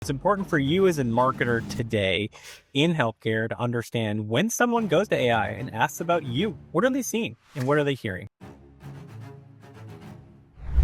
It's important for you as a marketer today in healthcare to understand when someone goes to AI and asks about you, what are they seeing and what are they hearing?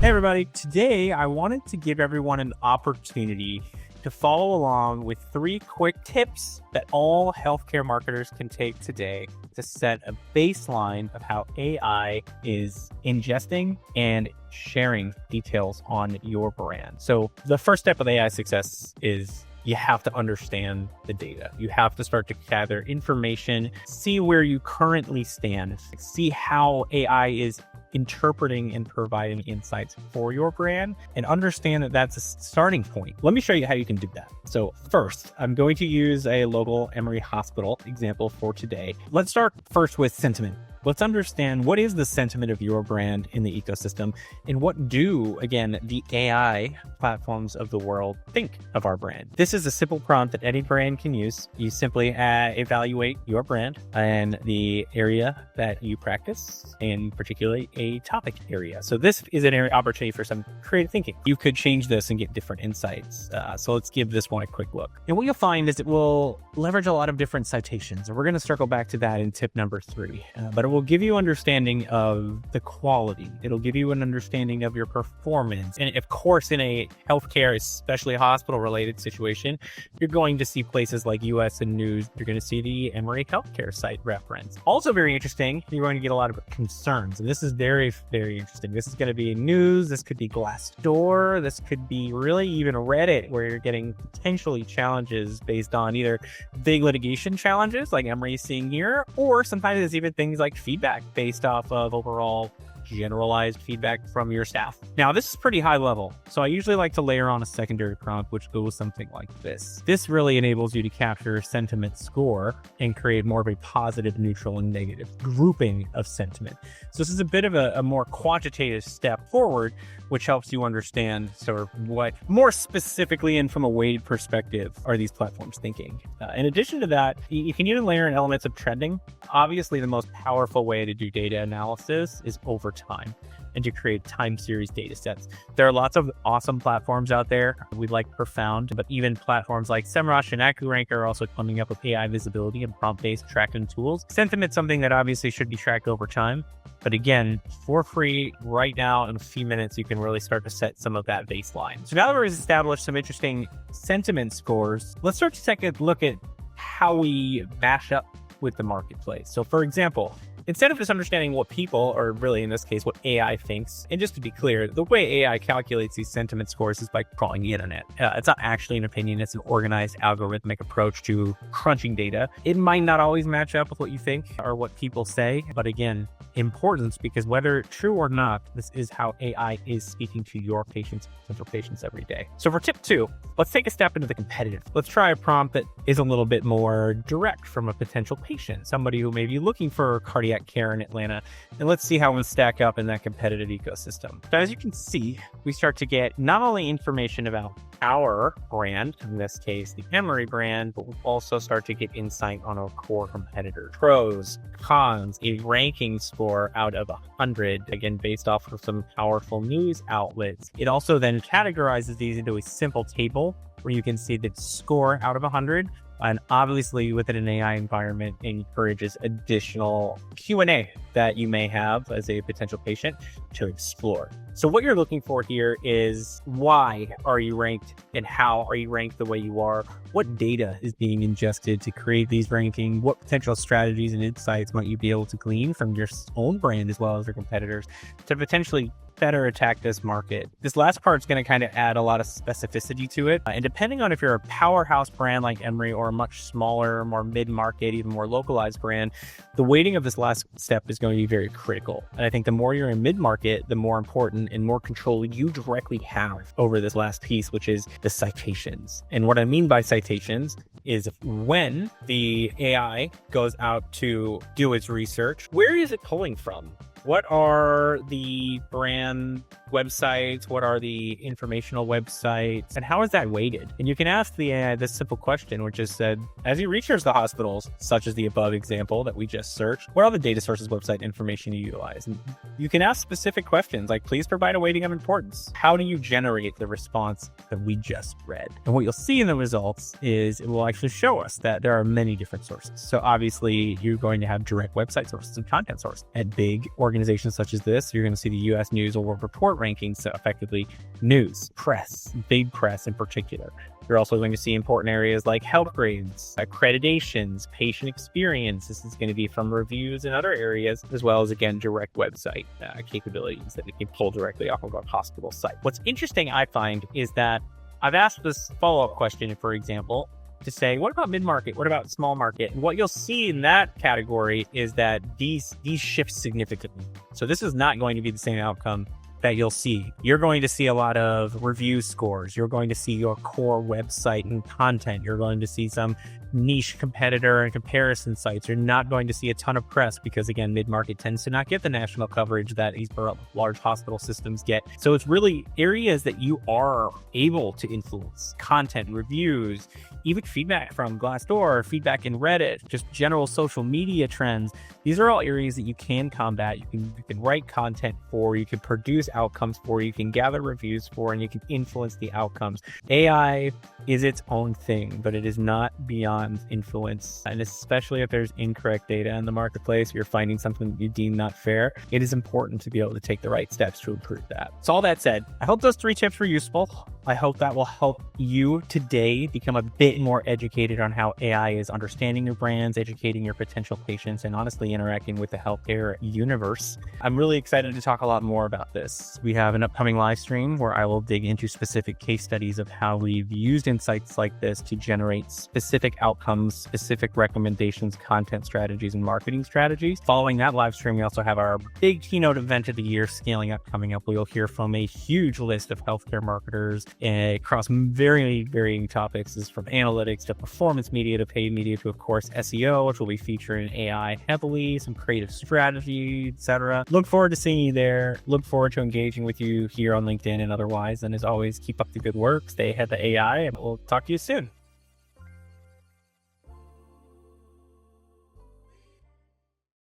Hey everybody, today I wanted to give everyone an opportunity to follow along with 3 quick tips that all healthcare marketers can take today to set a baseline of how AI is ingesting and sharing details on your brand. So the first step of AI success is you have to understand the data. You have to start to gather information, see where you currently stand, see how AI is interpreting and providing insights for your brand, and understand that that's a starting point. Let me show you how you can do that. So first, I'm going to use a local Emory hospital example for today. Let's start first with sentiment. Let's understand what is the sentiment of your brand in the ecosystem and what do, again, the AI platforms of the world think of our brand. This is a simple prompt that any brand can use. You simply evaluate your brand and the area that you practice, and particularly a topic area. So this is an area opportunity for some creative thinking. You could change this and get different insights. So let's give this one a quick look. And what you'll find is it will leverage a lot of different citations. And we're going to circle back to that in tip number 3. But it will give you understanding of the quality. It'll give you an understanding of your performance. And of course, in a healthcare, especially a hospital related situation, you're going to see places like US and News. You're going to see the Emory healthcare site reference. Also very interesting, you're going to get a lot of concerns. And this is very, very interesting. This is going to be news. This could be Glassdoor. This could be really even Reddit, where you're getting potentially challenges based on either big litigation challenges like Emory is seeing here, or sometimes it's even things like feedback based off of overall generalized feedback from your staff. Now, this is pretty high level, so I usually like to layer on a secondary prompt, which goes something like this. This really enables you to capture a sentiment score and create more of a positive, neutral, and negative grouping of sentiment. So this is a bit of a more quantitative step forward, which helps you understand sort of what more specifically and from a weighted perspective are these platforms thinking. In addition to that, you can even layer in elements of trending. Obviously, the most powerful way to do data analysis is over time and to create time series data sets. There are lots of awesome platforms out there. We like Profound, but even platforms like SEMrush and AccuRank are also coming up with AI visibility and prompt-based tracking tools. Sentiment's something that obviously should be tracked over time. But again, for free right now in a few minutes, you can really start to set some of that baseline. So now that we've established some interesting sentiment scores, let's start to take a look at how we mash up with the marketplace. So for example, instead of just understanding what people, or really in this case, what AI thinks, and just to be clear, the way AI calculates these sentiment scores is by crawling the internet. It's not actually an opinion, it's an organized algorithmic approach to crunching data. It might not always match up with what you think or what people say, but again, importance, because whether true or not, this is how AI is speaking to your patients, potential patients every day. So for tip 2, let's take a step into the competitive. Let's try a prompt that is a little bit more direct from a potential patient, somebody who may be looking for cardiac care in Atlanta, and let's see how we stack up in that competitive ecosystem. So as you can see, we start to get not only information about our brand, in this case the Emory brand, but we'll also start to get insight on our core competitors, pros, cons, a ranking score out of 100, again based off of some powerful news outlets. It also then categorizes these into a simple table where you can see the score out of 100. And obviously within an AI environment, encourages additional Q&A that you may have as a potential patient to explore. So what you're looking for here is, why are you ranked and how are you ranked the way you are? What data is being ingested to create these rankings? What potential strategies and insights might you be able to glean from your own brand as well as your competitors to potentially better attack this market? This last part is going to kind of add a lot of specificity to it. And depending on if you're a powerhouse brand like Emory or a much smaller, more mid-market, even more localized brand, the weighting of this last step is going to be very critical. And I think the more you're in mid-market, the more important and more control you directly have over this last piece, which is the citations. And what I mean by citations is when the AI goes out to do its research, where is it pulling from? What are the brand websites? What are the informational websites? And how is that weighted? And you can ask the AI this simple question, which is said, as you research the hospitals, such as the above example that we just searched, what are the data sources, website information you utilize? And you can ask specific questions like, please provide a weighting of importance. How do you generate the response that we just read? And what you'll see in the results is it will actually show us that there are many different sources. So obviously you're going to have direct website sources and content sources. At big organizations such as this, you're going to see the US News or World Report rankings, so effectively news, press, big press in particular. You're also going to see important areas like health grades, accreditations, patient experience. This is going to be from reviews in other areas, as well as, again, direct website capabilities that you can pull directly off of a hospital site. What's interesting, I find, is that I've asked this follow-up question, for example, to say, what about mid-market? What about small market? And what you'll see in that category is that these shift significantly. So this is not going to be the same outcome that you'll see. You're going to see a lot of review scores. You're going to see your core website and content. You're going to see some niche competitor and comparison sites. You're not going to see a ton of press because, again, mid-market tends to not get the national coverage that these large hospital systems get. So it's really areas that you are able to influence: content, reviews, even feedback from Glassdoor, feedback in Reddit, just general social media trends. These are all areas that you can combat. You can write content for, you can produce outcomes for, you can gather reviews for, and you can influence the outcomes. AI is its own thing, but it is not beyond influence. And especially if there's incorrect data in the marketplace, you're finding something you deem not fair, it is important to be able to take the right steps to improve that. So all that said, I hope those 3 tips were useful. I hope that will help you today become a bit more educated on how AI is understanding your brands, educating your potential patients, and honestly interacting with the healthcare universe. I'm really excited to talk a lot more about this. We have an upcoming live stream where I will dig into specific case studies of how we've used insights like this to generate specific outcomes, specific recommendations, content strategies, and marketing strategies. Following that live stream, we also have our big keynote event of the year, Scaling Up, coming up. We'll hear from a huge list of healthcare marketers across very varying topics, is from analytics to performance media to paid media to, of course, SEO, which will be featuring AI heavily, some creative strategy, etc. Look forward to seeing you there. Look forward to engaging with you here on LinkedIn and otherwise. And as always, keep up the good work, stay ahead of AI, and we'll talk to you soon.